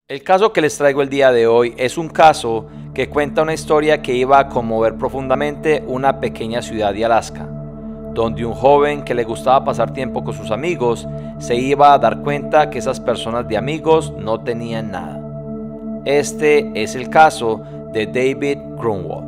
El caso que les traigo el día de hoy es un caso que cuenta una historia que iba a conmover profundamente una pequeña ciudad de Alaska, donde un joven que le gustaba pasar tiempo con sus amigos se iba a dar cuenta que esas personas de amigos no tenían nada. Este es el caso de David Grunwald.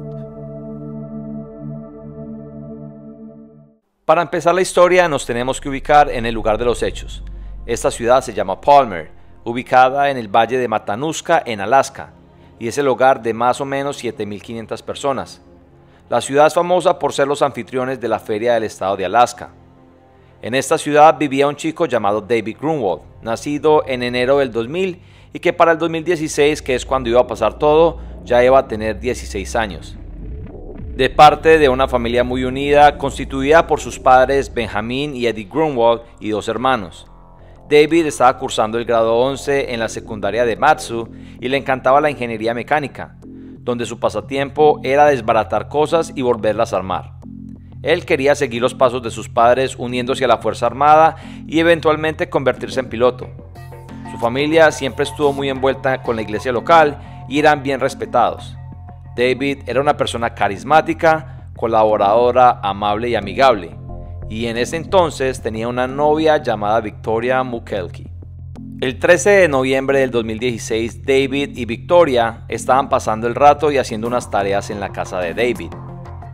Para empezar la historia nos tenemos que ubicar en el lugar de los hechos. Esta ciudad se llama Palmer, ubicada en el valle de Matanuska en Alaska, y es el hogar de más o menos 7.500 personas. La ciudad es famosa por ser los anfitriones de la feria del estado de Alaska. En esta ciudad vivía un chico llamado David Grunwald, nacido en enero del 2000 y que para el 2016, que es cuando iba a pasar todo, ya iba a tener 16 años. De parte de una familia muy unida, constituida por sus padres Benjamin y Eddie Grunwald y dos hermanos. David estaba cursando el grado 11 en la secundaria de Matsu y le encantaba la ingeniería mecánica, donde su pasatiempo era desbaratar cosas y volverlas a armar. Él quería seguir los pasos de sus padres uniéndose a la Fuerza Armada y eventualmente convertirse en piloto. Su familia siempre estuvo muy envuelta con la iglesia local y eran bien respetados. David era una persona carismática, colaboradora, amable y amigable. Y en ese entonces tenía una novia llamada Victoria Mukelki. El 13 de noviembre del 2016, David y Victoria estaban pasando el rato y haciendo unas tareas en la casa de David.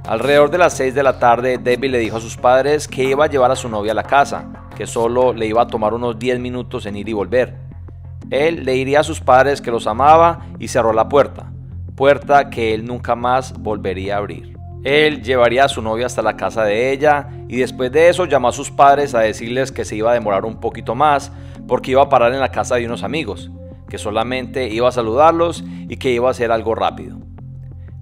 Alrededor de las 6 de la tarde, David le dijo a sus padres que iba a llevar a su novia a la casa, que solo le iba a tomar unos 10 minutos en ir y volver. Él le diría a sus padres que los amaba y cerró la puerta que él nunca más volvería a abrir. Él llevaría a su novia hasta la casa de ella y después de eso llamó a sus padres a decirles que se iba a demorar un poquito más porque iba a parar en la casa de unos amigos, que solamente iba a saludarlos y que iba a hacer algo rápido.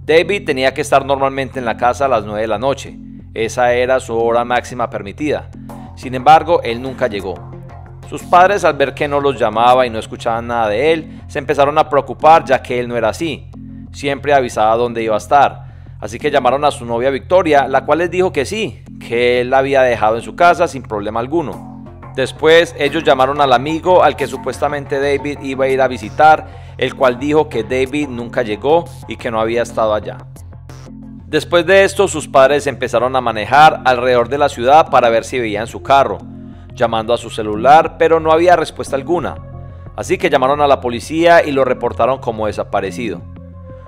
David tenía que estar normalmente en la casa a las 9 de la noche, esa era su hora máxima permitida. Sin embargo, él nunca llegó. Sus padres, al ver que no los llamaba y no escuchaban nada de él, se empezaron a preocupar ya que él no era así. Siempre avisaba dónde iba a estar. Así que llamaron a su novia Victoria, la cual les dijo que sí, que él la había dejado en su casa sin problema alguno. Después ellos llamaron al amigo al que supuestamente David iba a ir a visitar, el cual dijo que David nunca llegó y que no había estado allá. Después de esto sus padres empezaron a manejar alrededor de la ciudad para ver si veían su carro, llamando a su celular pero no había respuesta alguna. Así que llamaron a la policía y lo reportaron como desaparecido.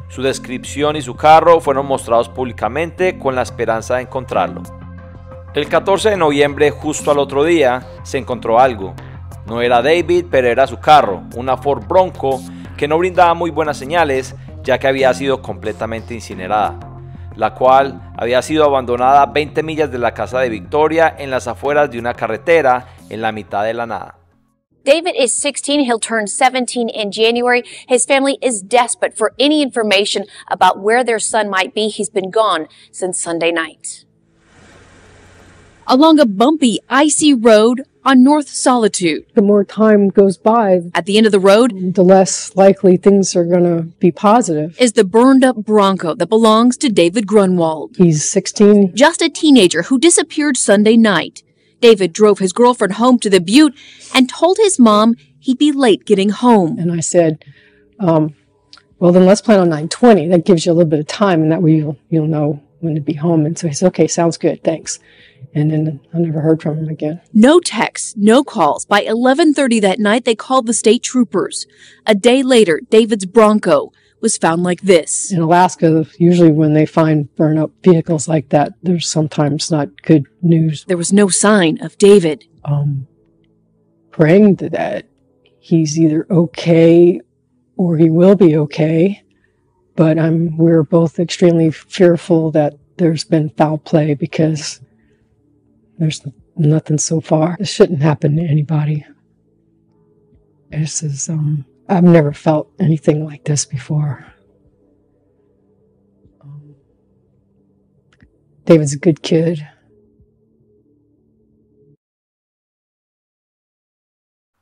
Su descripción y su carro fueron mostrados públicamente con la esperanza de encontrarlo. El 14 de noviembre, justo al otro día, se encontró algo. No era David, pero era su carro, una Ford Bronco, que no brindaba muy buenas señales, ya que había sido completamente incinerada, la cual había sido abandonada a 20 millas de la casa de Victoria en las afueras de una carretera en la mitad de la nada. David is 16. He'll turn 17 in January. His family is desperate for any information about where their son might be. He's been gone since Sunday night. Along a bumpy, icy road on North Solitude. The more time goes by, At the end of the road the less likely things are going to be positive. is the burned-up Bronco that belongs to David Grunwald. He's 16. Just a teenager who disappeared Sunday night. David drove his girlfriend home to the Butte and told his mom he'd be late getting home. And I said, well, then let's plan on 9:20. That gives you a little bit of time, and that way you'll know when to be home. And so he said, okay, sounds good, thanks. And then I never heard from him again. No texts, no calls. By 11:30 that night, they called the state troopers. A day later, David's Bronco was found like this. In Alaska, usually when they find burn-up vehicles like that, there's sometimes not good news. There was no sign of David. Praying that he's either okay or he will be okay, but we're both extremely fearful that there's been foul play because there's nothing so far. This shouldn't happen to anybody. This is, I've never felt anything like this before. David's a good kid.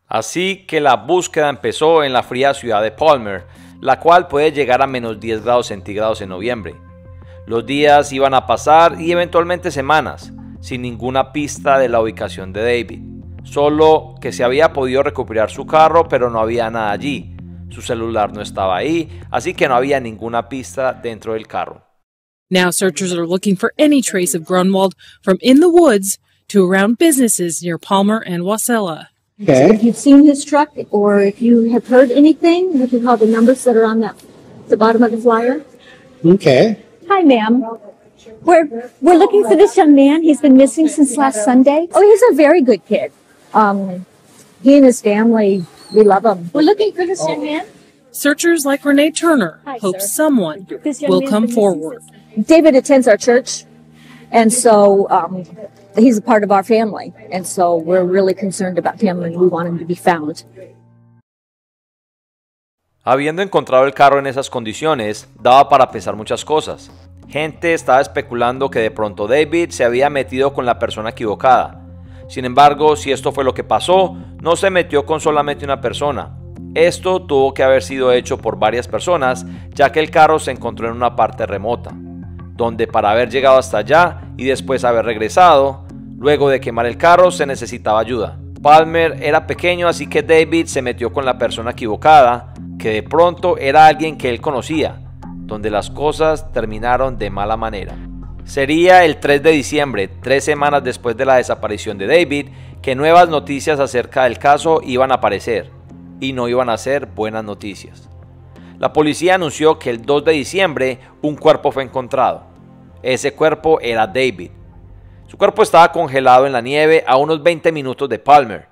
Así que la búsqueda empezó en la fría ciudad de Palmer, la cual puede llegar a menos 10 grados centígrados en noviembre. Los días iban a pasar y eventualmente semanas, sin ninguna pista de la ubicación de David. Solo que se había podido recuperar su carro, pero no había nada allí. Su celular no estaba ahí, así que no había ninguna pista dentro del carro. Now searchers are looking for any trace of Grunwald from in the woods to around businesses near Palmer and Wasilla. Okay. So if you've seen his truck or if you have heard anything, you can call the numbers that are on the bottom of the flyer. Okay. Hi, ma'am. We're looking for this young man. He's been missing since last Sunday. Oh, he's a very good kid. He and his family, we love him. We're looking for this young man. Searchers like Renee Turner hope someone will come forward. David attends our church, and so he's a part of our family, and so we're really concerned about him, and we want him to be found. Habiendo encontrado el carro en esas condiciones, daba para pensar muchas cosas. Gente estaba especulando que de pronto David se había metido con la persona equivocada. Sin embargo, si esto fue lo que pasó, no se metió con solamente una persona. Esto tuvo que haber sido hecho por varias personas, ya que el carro se encontró en una parte remota, donde para haber llegado hasta allá y después haber regresado, luego de quemar el carro se necesitaba ayuda. Palmer era pequeño, así que David se metió con la persona equivocada, que de pronto era alguien que él conocía, donde las cosas terminaron de mala manera. Sería el 3 de diciembre, 3 semanas después de la desaparición de David, que nuevas noticias acerca del caso iban a aparecer, y no iban a ser buenas noticias. La policía anunció que el 2 de diciembre un cuerpo fue encontrado. Ese cuerpo era David. Su cuerpo estaba congelado en la nieve a unos 20 minutos de Palmer.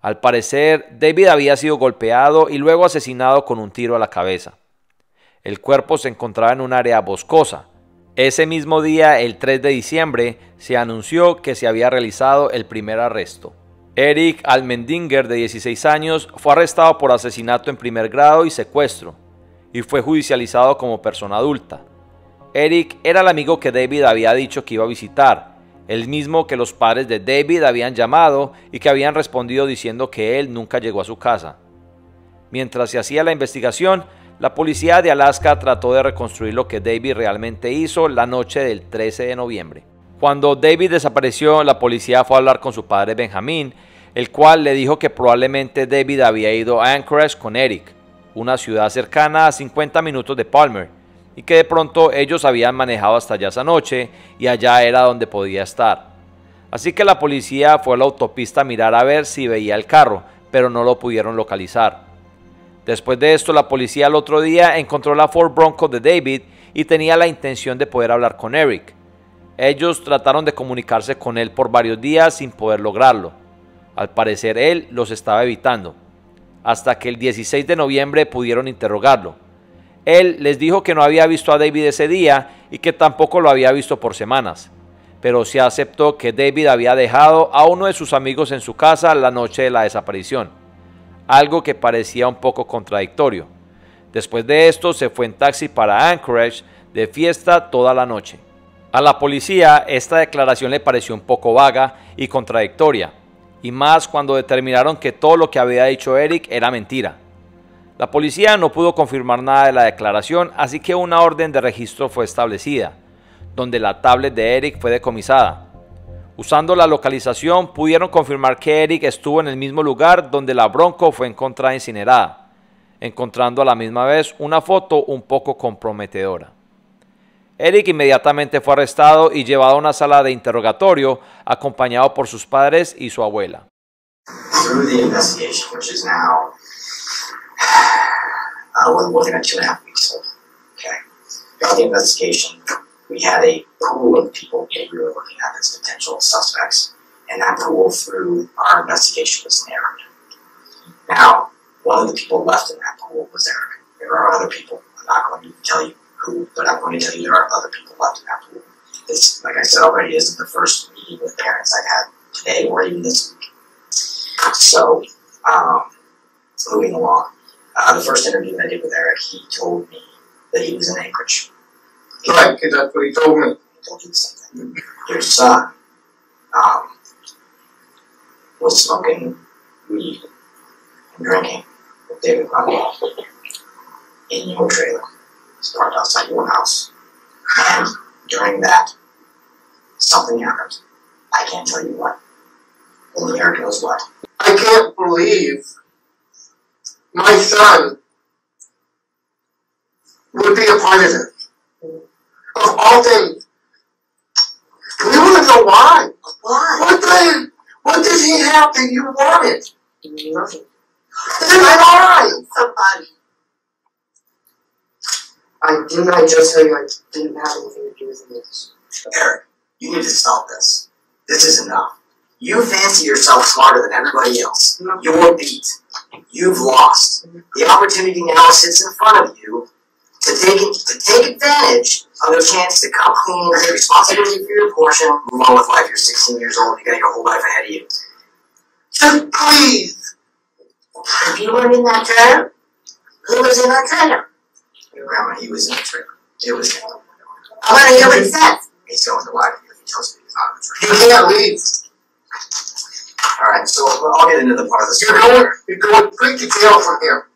Al parecer, David había sido golpeado y luego asesinado con un tiro a la cabeza. El cuerpo se encontraba en un área boscosa. Ese mismo día, el 3 de diciembre, se anunció que se había realizado el primer arresto. Eric Almendinger, de 16 años, fue arrestado por asesinato en primer grado y secuestro, y fue judicializado como persona adulta. Eric era el amigo que David había dicho que iba a visitar, el mismo que los padres de David habían llamado y que habían respondido diciendo que él nunca llegó a su casa. Mientras se hacía la investigación, la policía de Alaska trató de reconstruir lo que David realmente hizo la noche del 13 de noviembre. Cuando David desapareció, la policía fue a hablar con su padre Benjamin, el cual le dijo que probablemente David había ido a Anchorage con Eric, una ciudad cercana a 50 minutos de Palmer, y que de pronto ellos habían manejado hasta allá esa noche y allá era donde podía estar. Así que la policía fue a la autopista a mirar a ver si veía el carro, pero no lo pudieron localizar. Después de esto, la policía al otro día encontró la Ford Bronco de David y tenía la intención de poder hablar con Eric. Ellos trataron de comunicarse con él por varios días sin poder lograrlo. Al parecer él los estaba evitando, hasta que el 16 de noviembre pudieron interrogarlo. Él les dijo que no había visto a David ese día y que tampoco lo había visto por semanas, pero sí aceptó que David había dejado a uno de sus amigos en su casa la noche de la desaparición, algo que parecía un poco contradictorio. Después de esto se fue en taxi para Anchorage de fiesta toda la noche. A la policía esta declaración le pareció un poco vaga y contradictoria, y más cuando determinaron que todo lo que había dicho Eric era mentira. La policía no pudo confirmar nada de la declaración, así que una orden de registro fue establecida, donde la tablet de Eric fue decomisada. Usando la localización pudieron confirmar que Eric estuvo en el mismo lugar donde la Bronco fue encontrada incinerada, encontrando a la misma vez una foto un poco comprometedora. Eric inmediatamente fue arrestado y llevado a una sala de interrogatorio acompañado por sus padres y su abuela. Through the investigation, which is now we're looking at 2.5 weeks old. Okay. Throughout the investigation, we had a pool of people we were looking at as potential suspects, and that pool through our investigation was narrowed. Now, one of the people left in that pool was Eric. There are other people. I'm not going to tell you who, but I'm going to tell you there are other people left in that pool. This, like I said already, isn't the first meeting with parents I've had today or even this week. So, moving along. The first interview I did with Eric, he told me that he was in Anchorage. Right, because that's what he told me. He told you the same thing. Your son was smoking weed and drinking with David Grunwald in your trailer. It's parked outside your house. And during that, something happened. I can't tell you what. Only Eric knows what. I can't believe my son would be a part of it. Of all things. We want to know why. Why? What did he have that you wanted? Nothing. Then why? Somebody. Didn't I just tell you I didn't have anything to do with this? Eric, you need to stop this. This is enough. You fancy yourself smarter than everybody else. You're beat. You've lost. The opportunity now sits in front of you to take advantage of the chance to come clean, take responsibility for your portion, move on with life. You're 16 years old. You got your whole life ahead of you. Just please. If you were in that trailer, who was in that trailer? Your grandma, he was in the trailer. It was him. I want to hear what he said. He's going to lie to you if he tells me he's not in the trailer. He can't leave. Alright, so I'll get into the part of the story. You're going straight to jail from here.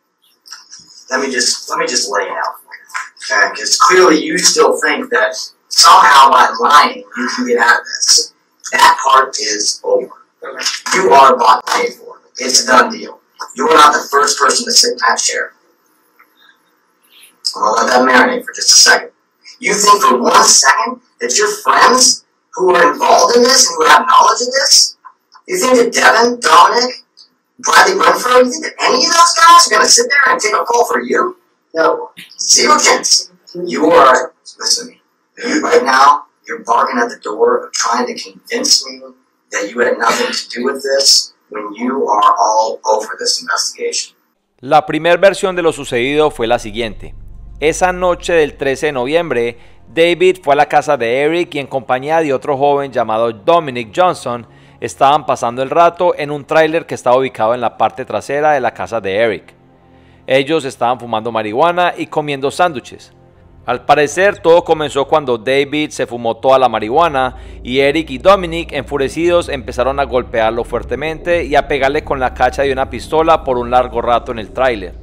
Let me just lay it out for you. Okay? Because clearly you still think that somehow by lying you can get out of this. That part is over. You are bought and paid for. It's a done deal. You are not the first person to sit in that chair. I'm gonna let that marinate for just a second. You think for 1 second that your friends who are involved in this and who have knowledge of this, you think that Devin, Dominic, Bradley Renfro, you think that any of those guys are going to sit there and take a call for you? No. Zero chance. You are, listen to me, you right now, you're barking at the door of trying to convince me that you had nothing to do with this when you are all over this investigation. La primera versión de lo sucedido fue la siguiente. Esa noche del 13 de noviembre, David fue a la casa de Eric y en compañía de otro joven llamado Dominic Johnson, estaban pasando el rato en un tráiler que estaba ubicado en la parte trasera de la casa de Eric. Ellos estaban fumando marihuana y comiendo sándwiches. Al parecer todo comenzó cuando David se fumó toda la marihuana y Eric y Dominic, enfurecidos, empezaron a golpearlo fuertemente y a pegarle con la cacha de una pistola por un largo rato en el tráiler.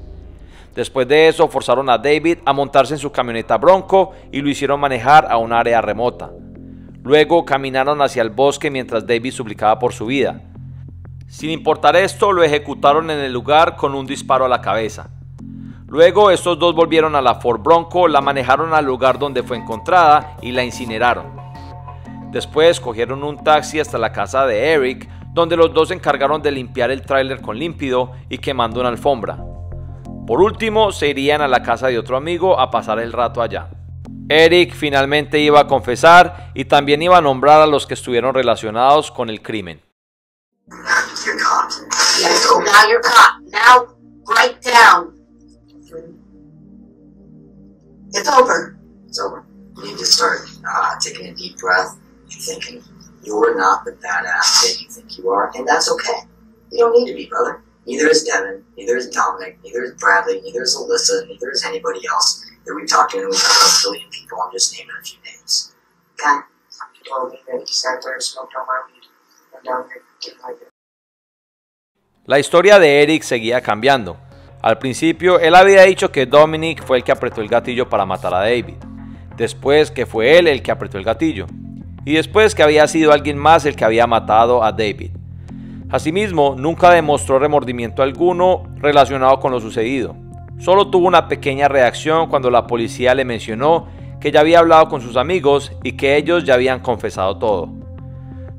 Después de eso forzaron a David a montarse en su camioneta Bronco y lo hicieron manejar a un área remota. Luego caminaron hacia el bosque mientras David suplicaba por su vida. Sin importar esto, lo ejecutaron en el lugar con un disparo a la cabeza. Luego estos dos volvieron a la Ford Bronco, la manejaron al lugar donde fue encontrada y la incineraron. Después cogieron un taxi hasta la casa de Eric, donde los dos se encargaron de limpiar el tráiler con límpido y quemando una alfombra. Por último, se irían a la casa de otro amigo a pasar el rato allá. Eric finalmente iba a confesar y también iba a nombrar a los que estuvieron relacionados con el crimen. You're caught. Yes, oh, now you're caught. Now, write down. It's over. It's over. You need to start taking a deep breath and thinking you're not the badass that you think you are, and that's okay. You don't need to be, brother. Neither is Devin, neither is Dominic, neither is Bradley, neither is Alyssa, neither is anybody else that we've talked to, and we've talked about a billion people. I'm just naming a few names. Okay? You told me that he sat there and smoked all my weed, and Dominic didn't like it. La historia de Eric seguía cambiando. Al principio, él había dicho que Dominic fue el que apretó el gatillo para matar a David. Después que fue él el que apretó el gatillo. Y después que había sido alguien más el que había matado a David. Asimismo, nunca demostró remordimiento alguno relacionado con lo sucedido. Solo tuvo una pequeña reacción cuando la policía le mencionó que ya había hablado con sus amigos y que ellos ya habían confesado todo.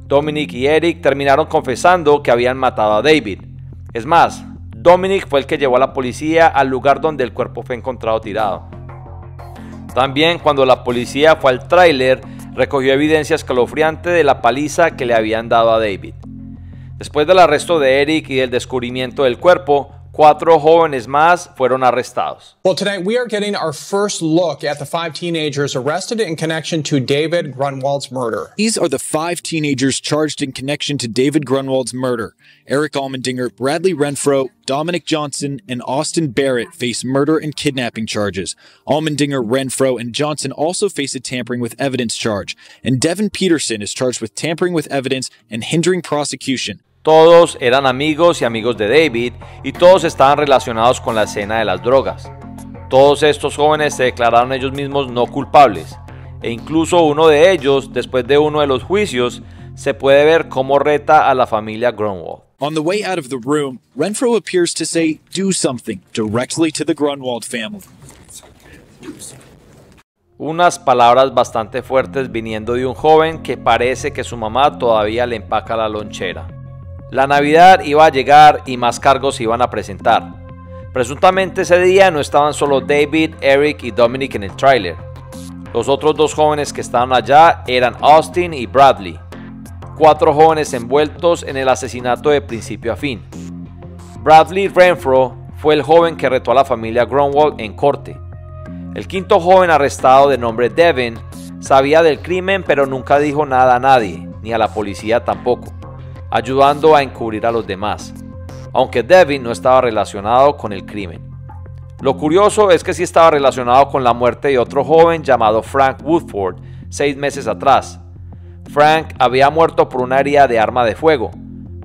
Dominic y Eric terminaron confesando que habían matado a David. Es más, Dominic fue el que llevó a la policía al lugar donde el cuerpo fue encontrado tirado. También cuando la policía fue al tráiler, recogió evidencia escalofriante de la paliza que le habían dado a David. Después del arresto de Eric y del descubrimiento del cuerpo, 4 jóvenes más fueron arrestados. Well, tonight we are getting our first look at the 5 teenagers arrested in connection to David Grunwald's murder. These are the 5 teenagers charged in connection to David Grunwald's murder. Eric Allmendinger, Bradley Renfro, Dominic Johnson, and Austin Barrett face murder and kidnapping charges. Allmendinger, Renfro, and Johnson also face a tampering with evidence charge. And Devin Peterson is charged with tampering with evidence and hindering prosecution. Todos eran amigos y amigos de David y todos estaban relacionados con la escena de las drogas. Todos estos jóvenes se declararon ellos mismos no culpables e incluso uno de ellos, después de uno de los juicios, se puede ver cómo reta a la familia Grunwald. On the way out of the room, Renfro appears to say, "Do something," directly to the Grunwald family. Unas palabras bastante fuertes viniendo de un joven que parece que su mamá todavía le empaca la lonchera. La Navidad iba a llegar y más cargos se iban a presentar. Presuntamente ese día no estaban solo David, Eric y Dominic en el tráiler. Los otros dos jóvenes que estaban allá eran Austin y Bradley, 4 jóvenes envueltos en el asesinato de principio a fin. Bradley Renfro fue el joven que retó a la familia Grunwald en corte. El quinto joven arrestado, de nombre Devin, sabía del crimen pero nunca dijo nada a nadie, ni a la policía tampoco, ayudando a encubrir a los demás, aunque Devin no estaba relacionado con el crimen. Lo curioso es que sí estaba relacionado con la muerte de otro joven llamado Frank Woodford 6 meses atrás. Frank había muerto por una herida de arma de fuego.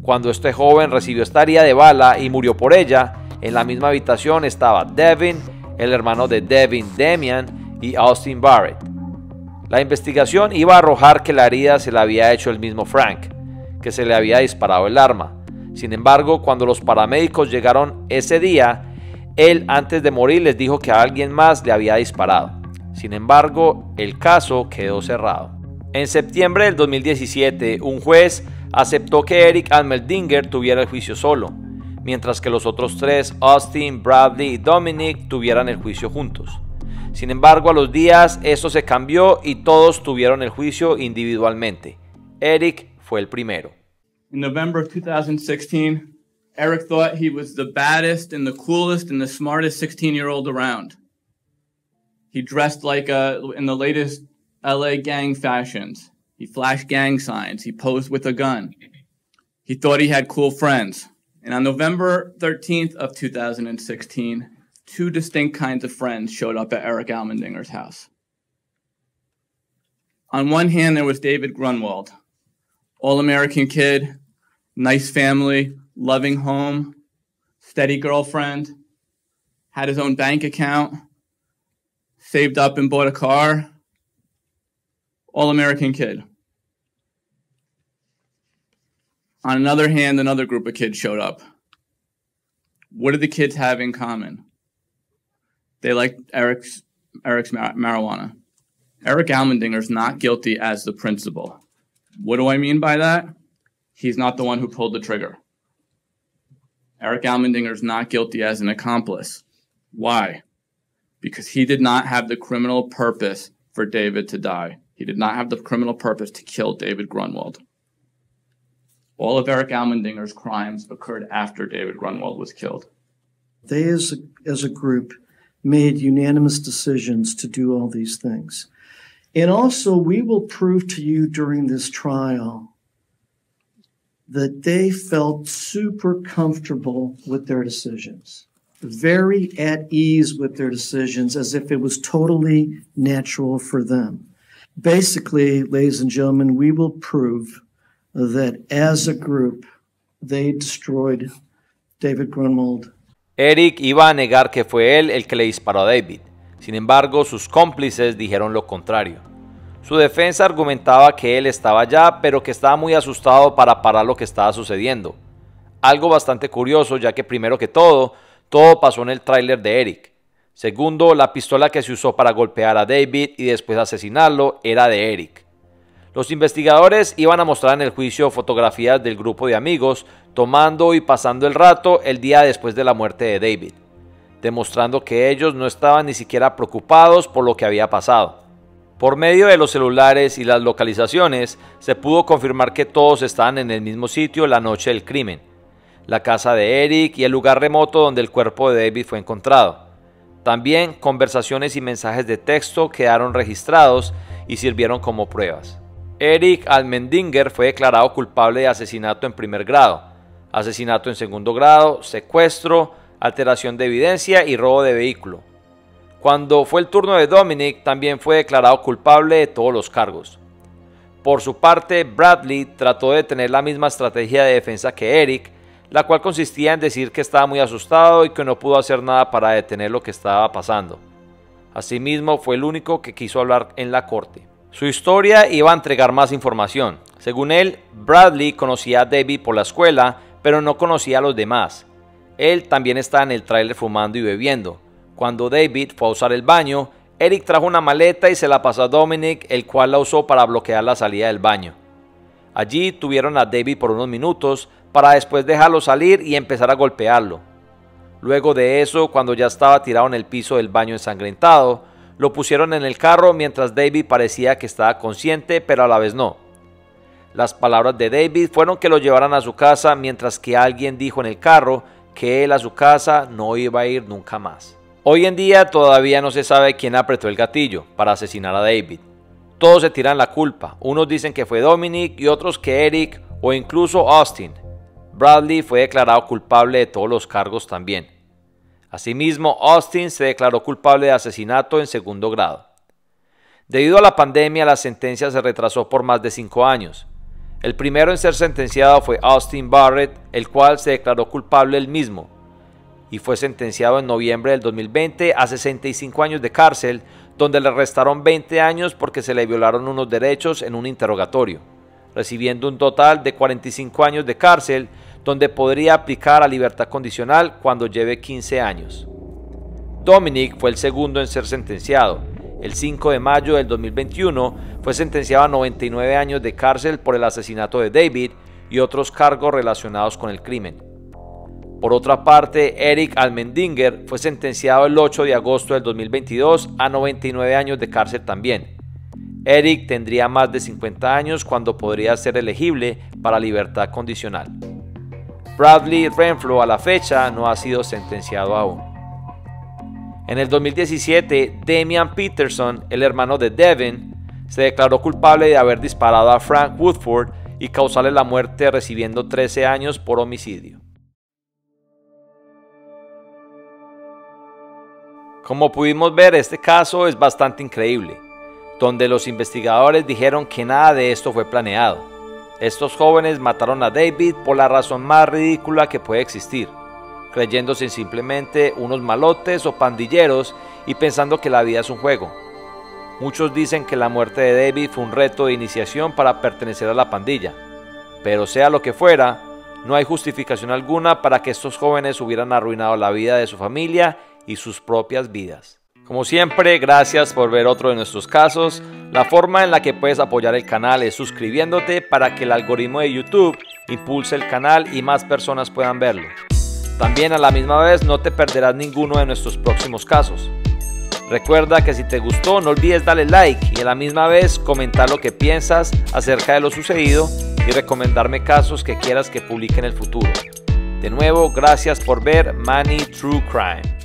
Cuando este joven recibió esta herida de bala y murió por ella, en la misma habitación estaba Devin, el hermano de Devin, Damian, y Austin Barrett. La investigación iba a arrojar que la herida se la había hecho el mismo Frank, que se le había disparado el arma. Sin embargo, cuando los paramédicos llegaron ese día, él antes de morir les dijo que a alguien más le había disparado. Sin embargo, el caso quedó cerrado. En septiembre del 2017, un juez aceptó que Eric Almendinger tuviera el juicio solo, mientras que los otros 3, Austin, Bradley y Dominic, tuvieran el juicio juntos. Sin embargo, a los días esto se cambió y todos tuvieron el juicio individualmente. Eric fue el primero. In November of 2016, Eric thought he was the baddest and the coolest and the smartest 16-year-old around. He dressed like in the latest LA gang fashions. He flashed gang signs. He posed with a gun. He thought he had cool friends. And on November 13th of 2016, 2 distinct kinds of friends showed up at Eric Almendinger's house. On one hand, there was David Grunwald, all-American kid, nice family, loving home, steady girlfriend, had his own bank account, saved up and bought a car, all-American kid. On another hand, another group of kids showed up. What did the kids have in common? They liked Eric's marijuana. Eric Almendinger's not guilty as the principal. What do I mean by that? He's not the one who pulled the trigger. Eric Almendinger's not guilty as an accomplice. Why? Because he did not have the criminal purpose for David to die. He did not have the criminal purpose to kill David Grunwald. All of Eric Almendinger's crimes occurred after David Grunwald was killed. They, as a group, made unanimous decisions to do all these things. And also, we will prove to you during this trial that they felt super comfortable with their decisions, very at ease with their decisions, as if it was totally natural for them. Basically, ladies and gentlemen, we will prove that as a group, they destroyed David Grunwald. Eric iba a negar que fue él el que le disparó a David. Sin embargo, sus cómplices dijeron lo contrario. Su defensa argumentaba que él estaba allá, pero que estaba muy asustado para parar lo que estaba sucediendo. Algo bastante curioso, ya que primero que todo pasó en el tráiler de Eric. Segundo, la pistola que se usó para golpear a David y después asesinarlo era de Eric. Los investigadores iban a mostrar en el juicio fotografías del grupo de amigos tomando y pasando el rato el día después de la muerte de David, demostrando que ellos no estaban ni siquiera preocupados por lo que había pasado. Por medio de los celulares y las localizaciones, se pudo confirmar que todos estaban en el mismo sitio la noche del crimen, la casa de Eric y el lugar remoto donde el cuerpo de David fue encontrado. También conversaciones y mensajes de texto quedaron registrados y sirvieron como pruebas. Eric Almendinger fue declarado culpable de asesinato en primer grado, asesinato en segundo grado, secuestro, alteración de evidencia y robo de vehículo. Cuando fue el turno de Dominic, también fue declarado culpable de todos los cargos. Por su parte, Bradley trató de tener la misma estrategia de defensa que Eric, la cual consistía en decir que estaba muy asustado y que no pudo hacer nada para detener lo que estaba pasando. Asimismo, fue el único que quiso hablar en la corte. Su historia iba a entregar más información. Según él, Bradley conocía a David por la escuela, pero no conocía a los demás. Él también estaba en el tráiler fumando y bebiendo. Cuando David fue a usar el baño, Eric trajo una maleta y se la pasó a Dominic, el cual la usó para bloquear la salida del baño. Allí tuvieron a David por unos minutos para después dejarlo salir y empezar a golpearlo. Luego de eso, cuando ya estaba tirado en el piso del baño ensangrentado, lo pusieron en el carro mientras David parecía que estaba consciente, pero a la vez no. Las palabras de David fueron que lo llevaran a su casa, mientras que alguien dijo en el carro que él a su casa no iba a ir nunca más. Hoy en día todavía no se sabe quién apretó el gatillo para asesinar a David. Todos se tiran la culpa, unos dicen que fue Dominic y otros que Eric o incluso Austin. Bradley fue declarado culpable de todos los cargos también. Asimismo, Austin se declaró culpable de asesinato en segundo grado. Debido a la pandemia, la sentencia se retrasó por más de 5 años. El primero en ser sentenciado fue Austin Barrett, el cual se declaró culpable él mismo y fue sentenciado en noviembre del 2020 a 65 años de cárcel, donde le restaron 20 años porque se le violaron unos derechos en un interrogatorio, recibiendo un total de 45 años de cárcel, donde podría aplicar a libertad condicional cuando lleve 15 años. Dominic fue el segundo en ser sentenciado. El 5 de mayo del 2021 fue sentenciado a 99 años de cárcel por el asesinato de David y otros cargos relacionados con el crimen. Por otra parte, Eric Allmendinger fue sentenciado el 8 de agosto del 2022 a 99 años de cárcel también. Eric tendría más de 50 años cuando podría ser elegible para libertad condicional. Bradley Renfro a la fecha no ha sido sentenciado aún. En el 2017, Damian Peterson, el hermano de Devin, se declaró culpable de haber disparado a Frank Woodford y causarle la muerte, recibiendo 13 años por homicidio. Como pudimos ver, este caso es bastante increíble, donde los investigadores dijeron que nada de esto fue planeado. Estos jóvenes mataron a David por la razón más ridícula que puede existir, creyéndose simplemente unos malotes o pandilleros y pensando que la vida es un juego. Muchos dicen que la muerte de David fue un reto de iniciación para pertenecer a la pandilla, pero sea lo que fuera, no hay justificación alguna para que estos jóvenes hubieran arruinado la vida de su familia y sus propias vidas. Como siempre, gracias por ver otro de nuestros casos. La forma en la que puedes apoyar el canal es suscribiéndote para que el algoritmo de YouTube impulse el canal y más personas puedan verlo. También a la misma vez no te perderás ninguno de nuestros próximos casos. Recuerda que si te gustó no olvides darle like y a la misma vez comentar lo que piensas acerca de lo sucedido y recomendarme casos que quieras que publique en el futuro. De nuevo, gracias por ver Manny True Crime.